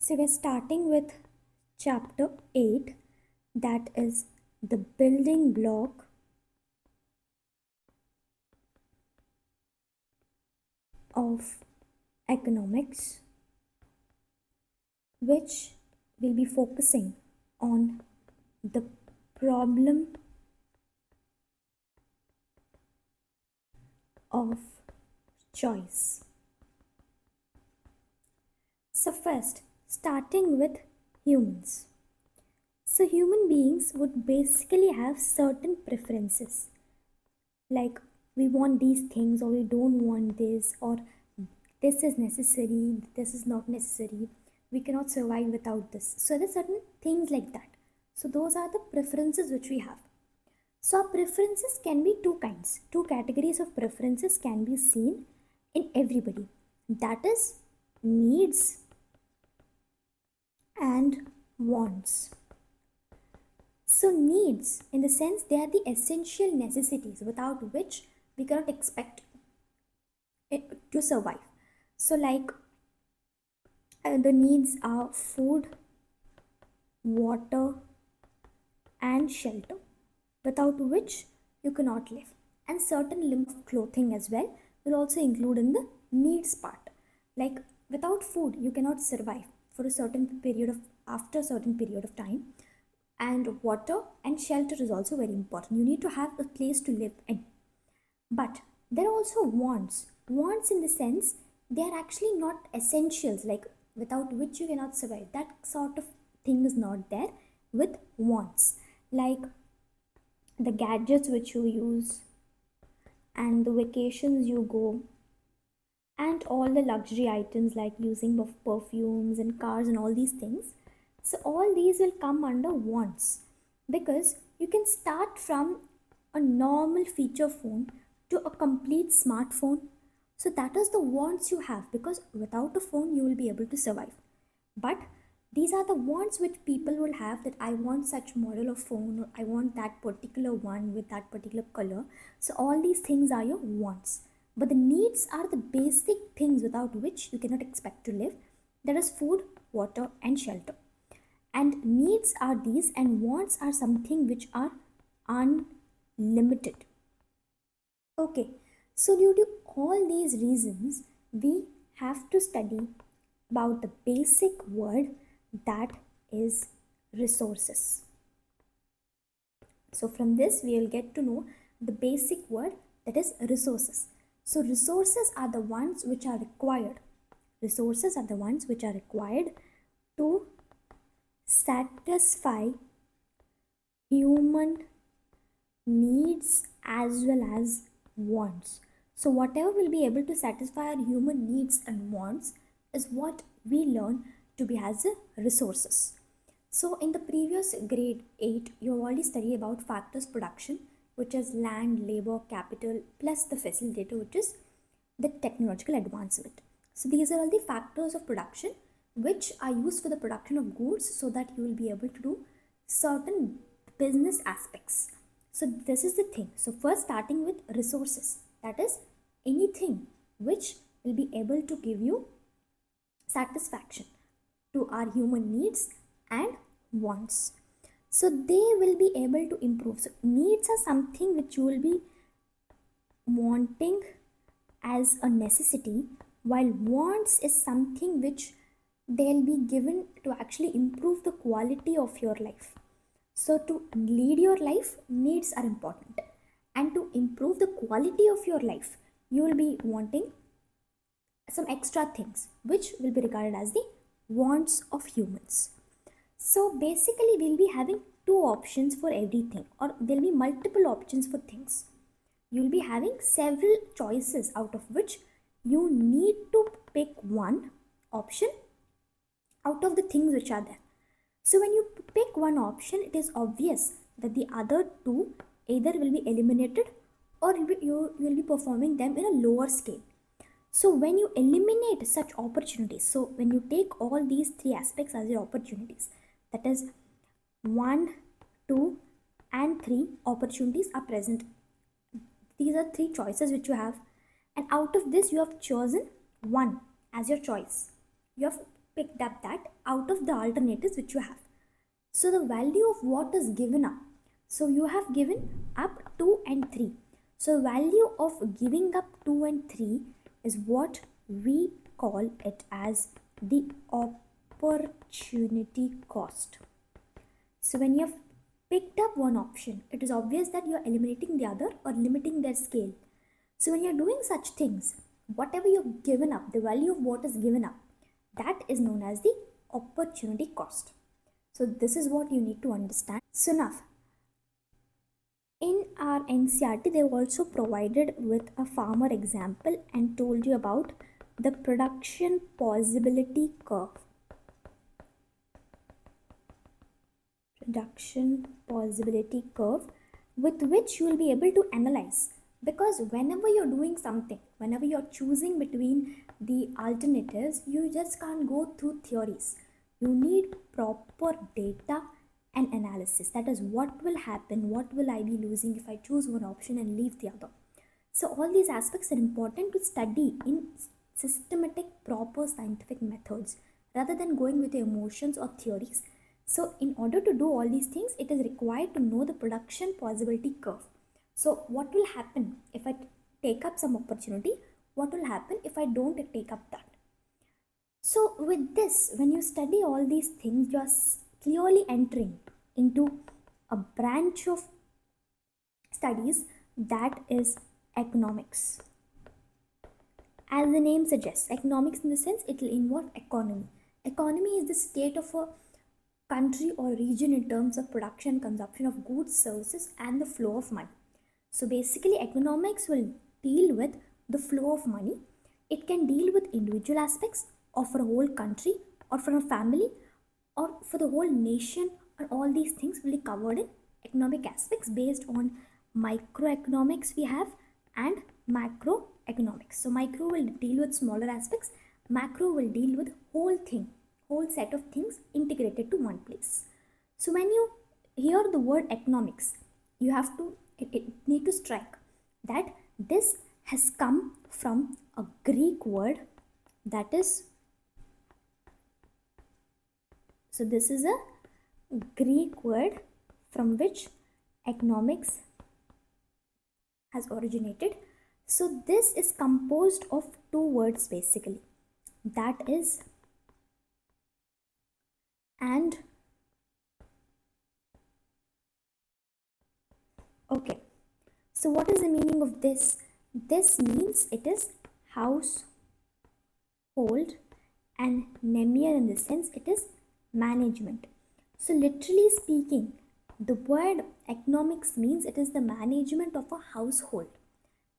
So we're starting with chapter 8, that is the building block of economics, which will be focusing on the problem of choice. So first, starting with humans. So human beings would basically have certain preferences, like we want these things or we don't want this, or this is necessary, this is not necessary, we cannot survive without this. So there's certain things like that. So those are the preferences which we have. So our preferences can be two kinds, two categories of preferences can be seen in everybody, that is needs and wants. So needs, in the sense, they are the essential necessities without which we cannot expect it to survive. So like the needs are food, water and shelter, without which you cannot live. And certain limit of clothing as well will also include in the needs part. Like without food you cannot survive for a certain period of after a certain period of time. And water and shelter is also very important. You need to have a place to live in. But there are also wants. Wants, in the sense, they are actually not essentials, like without which you cannot survive. That sort of thing is not there with wants. Like the gadgets which you use, and the vacations you go, and all the luxury items like using of perfumes and cars and all these things. So all these will come under wants, because you can start from a normal feature phone to a complete smartphone. So that is the wants you have, because without a phone you will be able to survive. But these are the wants which people will have, that I want such model of phone, or I want that particular one with that particular color. So all these things are your wants. But the needs are the basic things without which you cannot expect to live. That is food, water and shelter. And needs are these, and wants are something which are unlimited. Okay, so due to all these reasons, we have to study about the basic word, that is resources. So from this we will get to know the basic word, that is resources. So resources are the ones which are required. Resources are the ones which are required to satisfy human needs as well as wants. So whatever will be able to satisfy our human needs and wants is what we learn to be as resources. So in the previous grade 8, you have already studied about factors production, which is land, labor, capital, plus the facilitator, which is the technological advancement. So these are all the factors of production which are used for the production of goods, so that you will be able to do certain business aspects. So this is the thing. So first, starting with resources, that is anything which will be able to give you satisfaction to our human needs and wants. So they will be able to improve. So needs are something which you will be wanting as a necessity, while wants is something which they'll be given to actually improve the quality of your life. So to lead your life, needs are important, and to improve the quality of your life, you will be wanting some extra things which will be regarded as the wants of humans. So basically we'll be having two options for everything, or there'll be multiple options for things. You'll be having several choices, out of which you need to pick one option out of the things which are there. So when you pick one option, it is obvious that the other two either will be eliminated, or you will be performing them in a lower scale. So when you eliminate such opportunities, so when you take all these three aspects as your opportunities, that is 1, 2 and 3 opportunities are present. These are three choices which you have, and out of this you have chosen one as your choice. You have picked up that out of the alternatives which you have. So the value of what is given up. So you have given up 2 and 3. So value of giving up 2 and 3 is what we call it as the opportunity cost. So when you have picked up one option, it is obvious that you are eliminating the other or limiting their scale. So when you are doing such things, whatever you've given up, the value of what is given up, that is known as the opportunity cost. So this is what you need to understand. So now, in our NCRT, they also provided with a farmer example and told you about the production possibility curve. Production possibility curve with which you will be able to analyze, because whenever you're doing something, whenever you're choosing between the alternatives, you just can't go through theories. You need proper data and analysis. That is, what will happen, what will I be losing if I choose one option and leave the other. So all these aspects are important to study in systematic, proper scientific methods rather than going with your emotions or theories. So in order to do all these things, it is required to know the production possibility curve. So what will happen if I take up some opportunity? What will happen if I don't take up that? So with this, when you study all these things, you are clearly entering into a branch of studies that is economics. As the name suggests, economics in the sense it will involve economy. Economy is the state of a country or region in terms of production, consumption of goods, services, and the flow of money. So basically, economics will deal with the flow of money. It can deal with individual aspects or for a whole country or for a family or for the whole nation, and all these things will be covered in economic aspects based on microeconomics we have and macroeconomics. So micro will deal with smaller aspects, macro will deal with whole thing, whole set of things integrated to one place. So when you hear the word economics, you have to it need to strike that this has come from a Greek word, that is, so this is a Greek word from which economics has originated. So this is composed of two words basically, that is and. Okay, so what is the meaning of this? This means it is household, and nemier in the sense it is management. So literally speaking, the word economics means it is the management of a household,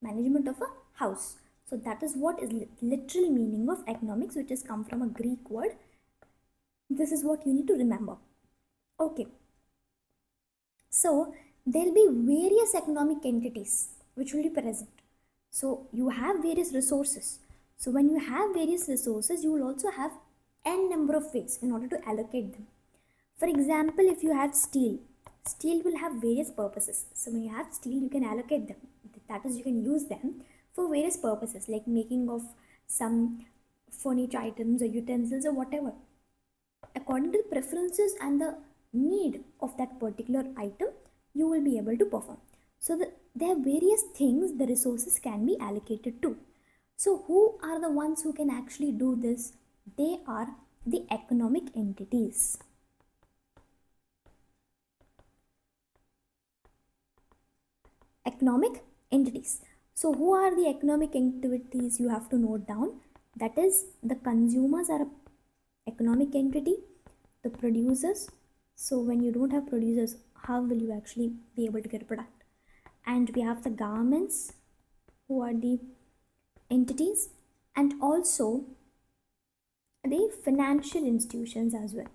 management of a house. So that is what is literal meaning of economics, which has come from a Greek word. This is what you need to remember. Okay, so there will be various economic entities which will be present. So you have various resources. So when you have various resources, you will also have n number of ways in order to allocate them. For example, if you have steel, steel will have various purposes. So when you have steel, you can allocate them. That is, you can use them for various purposes like making of some furniture items or utensils or whatever. According to the preferences and the need of that particular item, you will be able to perform. So there are various things the resources can be allocated to. So who are the ones who can actually do this? They are the economic entities. Economic entities. So who are the economic entities? You have to note down. That is, the consumers are an economic entity, the producers. So when you don't have producers, how will you actually be able to get a product? And we have the governments, who are the entities, and also the financial institutions as well.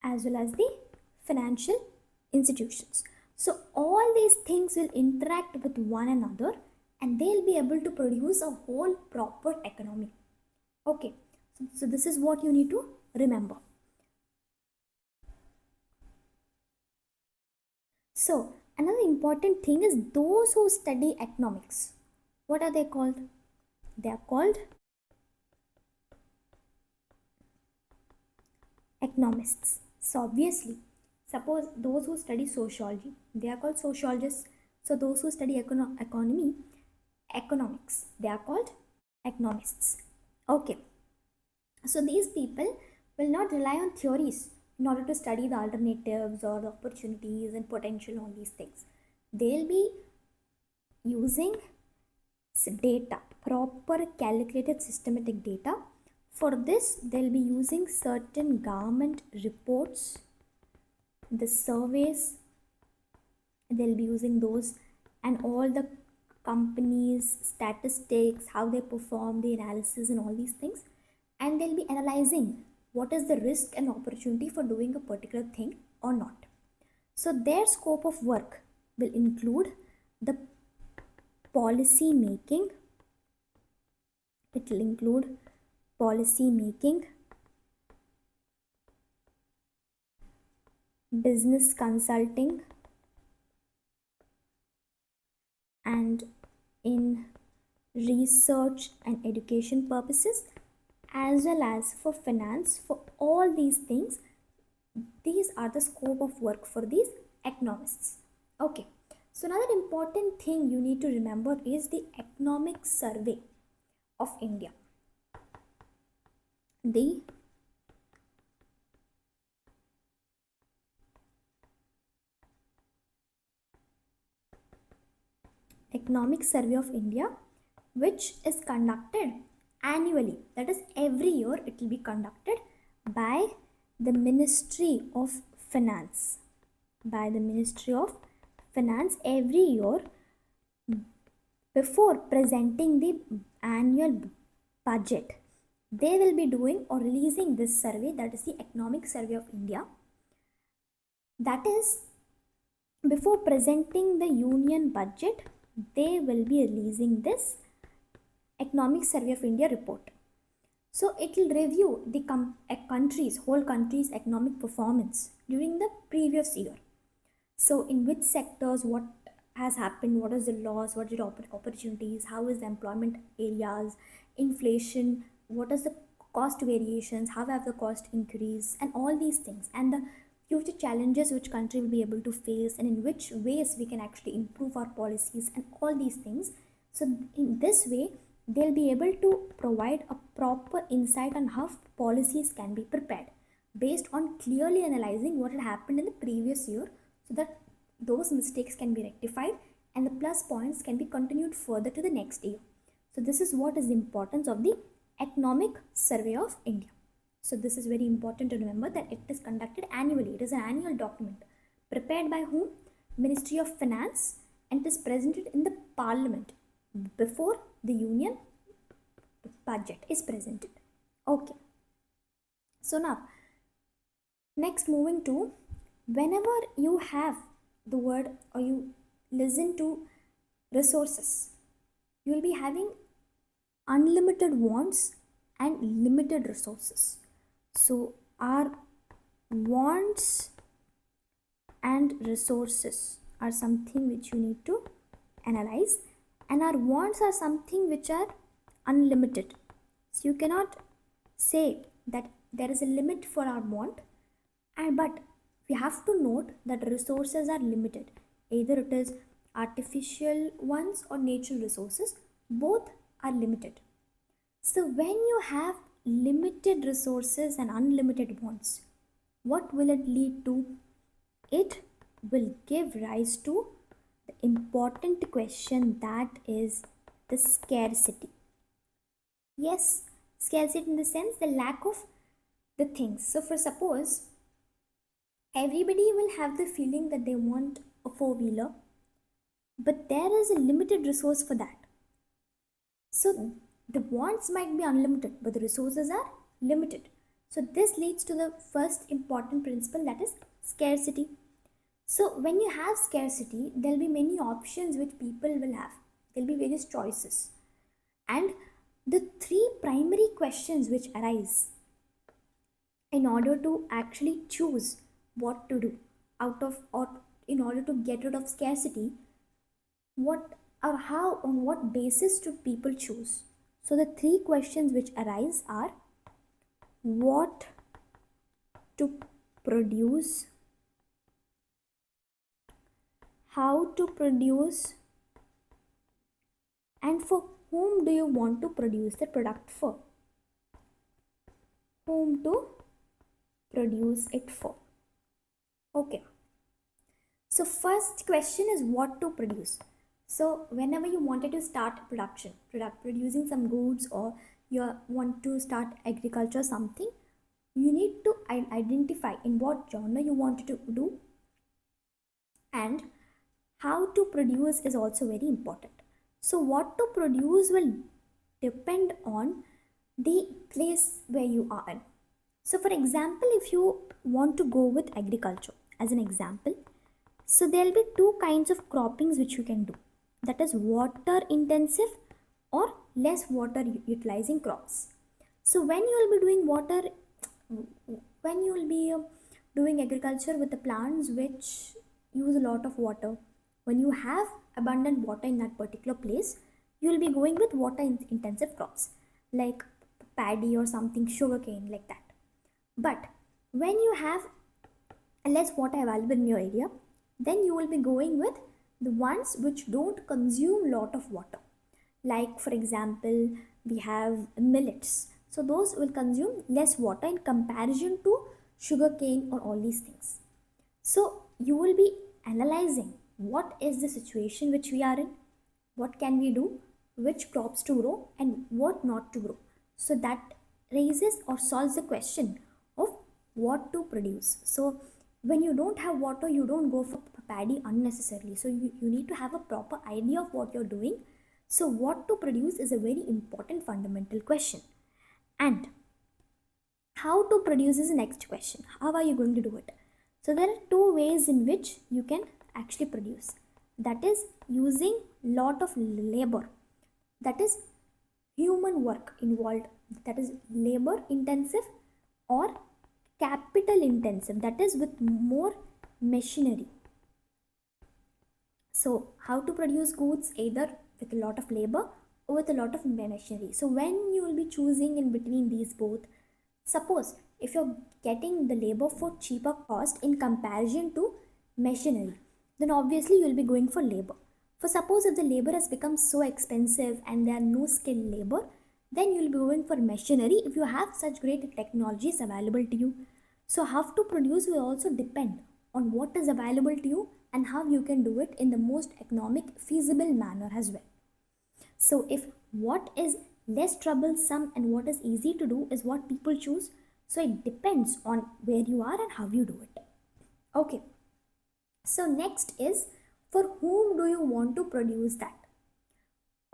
As well as the financial institutions. So all these things will interact with one another and they'll be able to produce a whole proper economy. Okay, so this is what you need to remember. So another important thing is those who study economics. What are they called? They are called economists. So obviously, suppose those who study sociology, they are called sociologists. So those who study economy, economics, they are called economists. Okay, so these people will not rely on theories in order to study the alternatives or the opportunities and potential, all these things. They'll be using data, proper calculated systematic data. For this, they'll be using certain government reports, the surveys, they'll be using those, and all the companies statistics, how they perform the analysis and all these things, and they'll be analyzing what is the risk and opportunity for doing a particular thing or not. So their scope of work will include the policy making, it will include policy making, business consulting, and in research and education purposes, as well as for finance. For all these things, these are the scope of work for these economists. Okay, so another important thing you need to remember is the Economic Survey of India. The Economic Survey of India, which is conducted annually, that is every year it will be conducted by the Ministry of Finance. By the Ministry of Finance every year, before presenting the annual budget, they will be doing or releasing this survey, that is the Economic Survey of India. That is, before presenting the union budget, they will be releasing this Economic Survey of India report. So it will review the whole country's economic performance during the previous year. So in which sectors, what has happened, what is the loss, what are the opportunities, how is the employment areas, inflation, what is the cost variations, how have the cost increased, and all these things, and the future challenges which country will be able to face, and in which ways we can actually improve our policies and all these things. So in this way, they'll be able to provide a proper insight on how policies can be prepared based on clearly analyzing what had happened in the previous year, so that those mistakes can be rectified and the plus points can be continued further to the next year. So this is what is the importance of the Economic Survey of India. So this is very important to remember, that it is conducted annually. It is an annual document prepared by whom? Ministry of Finance, and it is presented in the Parliament before the union budget is presented. Okay, so now next, moving to, whenever you have the word or you listen to resources, you will be having unlimited wants and limited resources. So our wants and resources are something which you need to analyze, and our wants are something which are unlimited. So you cannot say that there is a limit for our want, but we have to note that resources are limited. Either it is artificial ones or natural resources, both are limited. So when you have limited resources and unlimited wants, what will it lead to? It will give rise to the important question, that is the scarcity. Yes, scarcity in the sense the lack of the things. So for suppose everybody will have the feeling that they want a four-wheeler, but there is a limited resource for that. So the wants might be unlimited, but the resources are limited. So this leads to the first important principle, that is scarcity. So when you have scarcity, there will be many options which people will have. There will be various choices. And the three primary questions which arise in order to actually choose what to do out of, or in order to get rid of scarcity, what or how, on what basis do people choose? So the three questions which arise are what to produce, how to produce, and for whom do you want to produce the product for? Whom to produce it for? Okay. So first question is what to produce. So whenever you wanted to start producing some goods, or you want to start agriculture or something, you need to identify in what genre you want to do, and how to produce is also very important. So what to produce will depend on the place where you are in. So for example, if you want to go with agriculture as an example, so there will be two kinds of croppings which you can do. That is water intensive or less water utilizing crops. So when you will be doing agriculture with the plants which use a lot of water, when you have abundant water in that particular place, you will be going with water intensive crops like paddy or something, sugarcane, like that. But when you have less water available in your area, then you will be going with the ones which don't consume lot of water. Like for example, we have millets, so those will consume less water in comparison to sugarcane or all these things. So you will be analyzing what is the situation which we are in, what can we do, which crops to grow and what not to grow. So that raises or solves the question of what to produce. So when you don't have water, you don't go for paddy unnecessarily. So you need to have a proper idea of what you're doing. So what to produce is a very important fundamental question. And how to produce is the next question. How are you going to do it? So there are two ways in which you can actually produce. That is using lot of labor. That is human work involved. That is labor intensive or capital intensive. That is with more machinery. So how to produce goods either with a lot of labor or with a lot of machinery. So when you will be choosing in between these both, suppose if you're getting the labor for cheaper cost in comparison to machinery, then obviously you will be going for labor. For suppose if the labor has become so expensive and there are no skilled labor, then you will be going for machinery if you have such great technologies available to you. So how to produce will also depend on what is available to you and how you can do it in the most economic feasible manner as well. So if what is less troublesome and what is easy to do is what people choose, so it depends on where you are and how you do it. Okay. So next is, for whom do you want to produce that?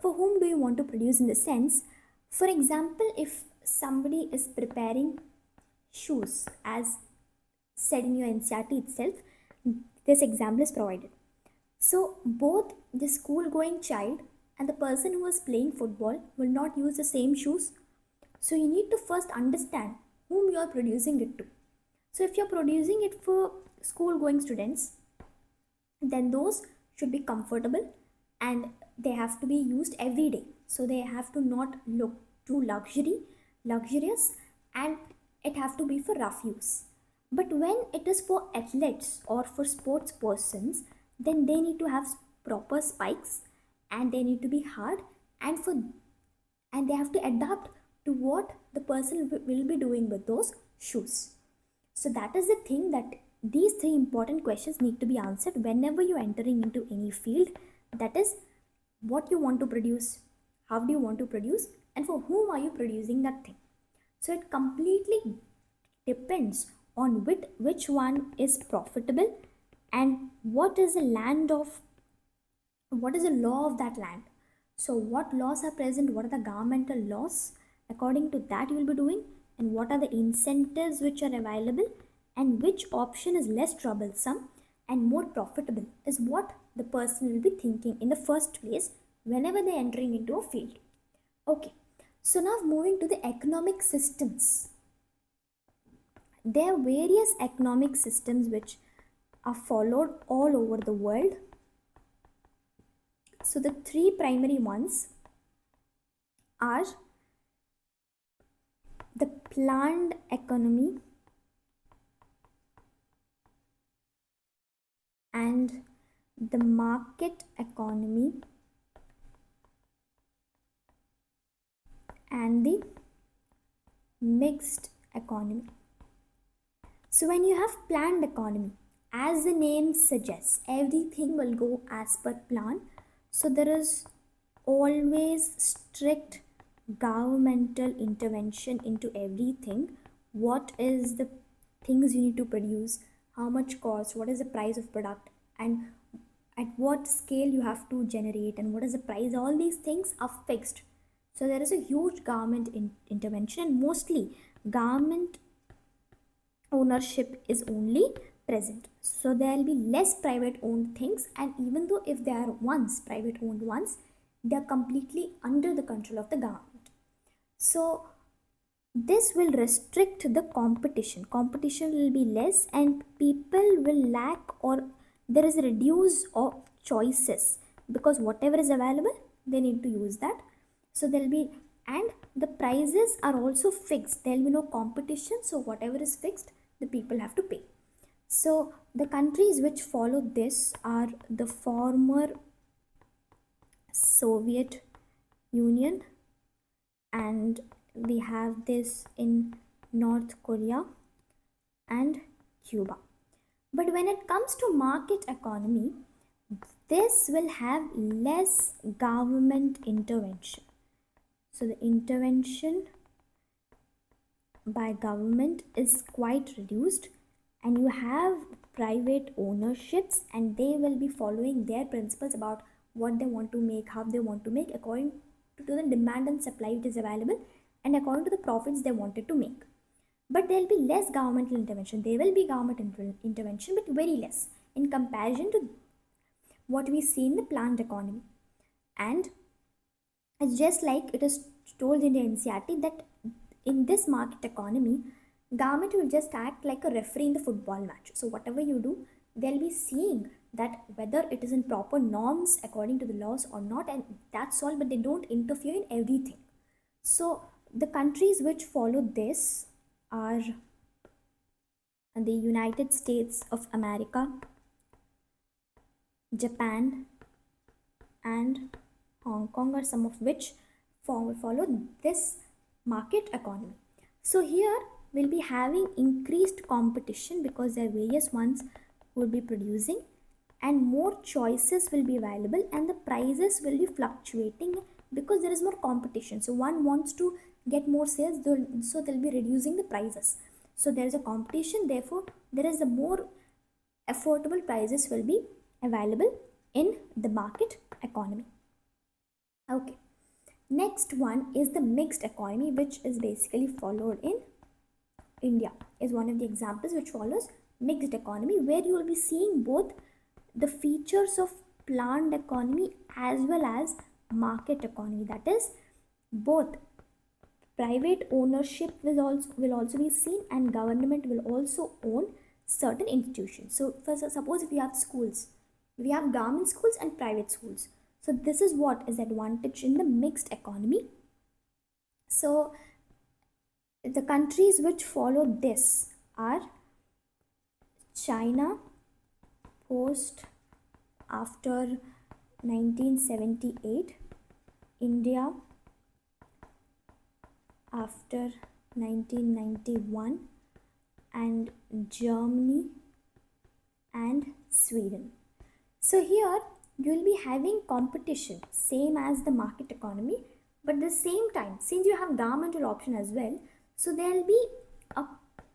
For whom do you want to produce in the sense, for example, if somebody is preparing shoes as said in your NCRT itself, this example is provided. So both the school going child and the person who is playing football will not use the same shoes. So you need to first understand whom you are producing it to. So if you are producing it for school going students, then those should be comfortable and they have to be used every day. So they have to not look too luxurious, and it have to be for rough use. But when it is for athletes or for sports persons, then they need to have proper spikes and they need to be hard, and for and they have to adapt to what the person will be doing with those shoes. So that is the thing, that these three important questions need to be answered whenever you're entering into any field. That is what you want to produce, how do you want to produce, and for whom are you producing that thing. So it completely depends on which one is profitable and what is the law of that land. So what laws are present, what are the governmental laws, according to that you will be doing, and what are the incentives which are available, and which option is less troublesome and more profitable is what the person will be thinking in the first place whenever they are entering into a field. Okay, so now moving to the economic systems. There are various economic systems which are followed all over the world. So the three primary ones are the planned economy and the market economy and the mixed economy. So when you have planned economy, as the name suggests, everything will go as per plan. So there is always strict governmental intervention into everything. What is the things you need to produce, how much cost, what is the price of product, and at what scale you have to generate, and what is the price. All these things are fixed. So there is a huge government intervention, and mostly government ownership is only present. So there will be less private owned things, and even though if they are once private owned ones, they are completely under the control of the government. So this will restrict the competition will be less, and people will lack, or there is a reduce of choices, because whatever is available they need to use that. So there'll be, and the prices are also fixed, there'll be no competition, so whatever is fixed the people have to pay. So the countries which follow this are the former Soviet Union, and we have this in North Korea and Cuba. But when it comes to market economy, this will have less government intervention. So the intervention by government is quite reduced, and you have private ownerships, and they will be following their principles about what they want to make, how they want to make, according to the demand and supply which is available, and according to the profits they wanted to make. But there will be less governmental intervention. There will be government intervention, but very less in comparison to what we see in the planned economy. And it's just like it is told in the NCRT that in this market economy, government will just act like a referee in the football match. So whatever you do, they'll be seeing that whether it is in proper norms according to the laws or not, and that's all. But they don't interfere in everything. So the countries which follow this are the United States of America, Japan, and Hong Kong are some of which follow this market economy. So here we'll be having increased competition because there are various ones who will be producing, and more choices will be available, and the prices will be fluctuating because there is more competition. So one wants to get more sales, so they'll be reducing the prices. So there is a competition, therefore there is a more affordable prices will be available in the market economy. Okay, next one is the mixed economy, which is basically followed in India, is one of the examples which follows mixed economy, where you will be seeing both the features of planned economy as well as market economy. That is, both private ownership will also be seen, and government will also own certain institutions. So suppose if you have schools, we have government schools and private schools. So this is what is advantage in the mixed economy. So the countries which follow this are China post after 1978, India after 1991, and Germany and Sweden. So here you will be having competition same as the market economy, but at the same time, since you have governmental option as well, so there will be a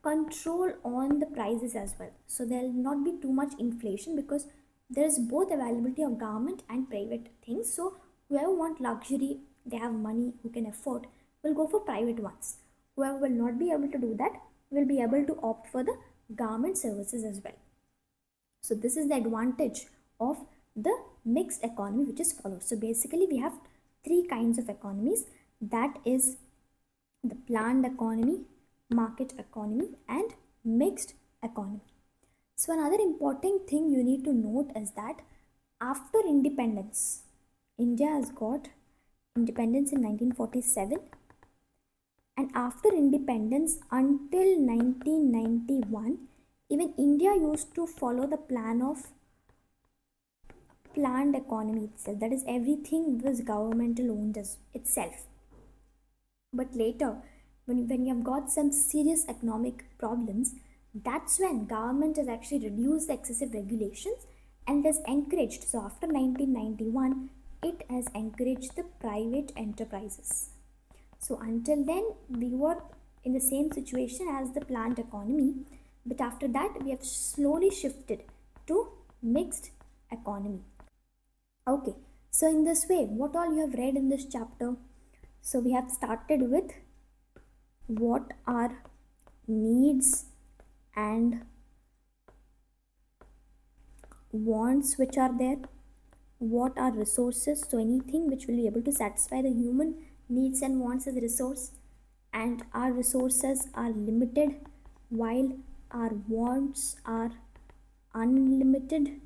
control on the prices as well. So there will not be too much inflation because there is both availability of government and private things. So whoever want luxury, they have money, who can afford, will go for private ones. Whoever will not be able to do that will be able to opt for the government services as well. So this is the advantage of the mixed economy which is followed. So basically we have three kinds of economies, that is the planned economy, market economy, and mixed economy. So another important thing you need to note is that after independence, India has got independence in 1947, and after independence until 1991, even India used to follow the plan of planned economy itself. That is, everything was governmental owned as itself. But later, when you have got some serious economic problems, that's when government has actually reduced the excessive regulations and has encouraged. So after 1991, it has encouraged the private enterprises. So until then, we were in the same situation as the planned economy, but after that, we have slowly shifted to mixed economy. Okay, so in this way, what all you have read in this chapter? So we have started with what are needs and wants which are there, what are resources, so anything which will be able to satisfy the human needs and wants as a resource, and our resources are limited while our wants are unlimited.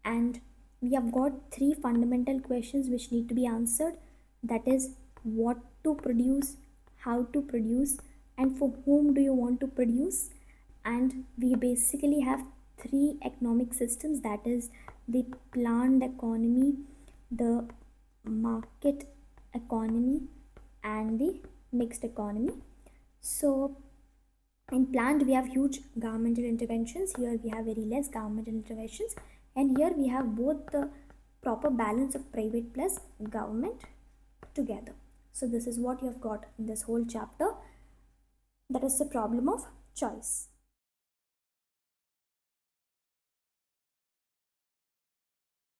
And we have got three fundamental questions which need to be answered, that is, what to produce, how to produce, and for whom do you want to produce. And we basically have three economic systems, that is the planned economy, the market economy, and the mixed economy. So in planned we have huge governmental interventions, here we have very less governmental interventions, and here we have both the proper balance of private plus government together. So this is what you have got in this whole chapter, that is the problem of choice.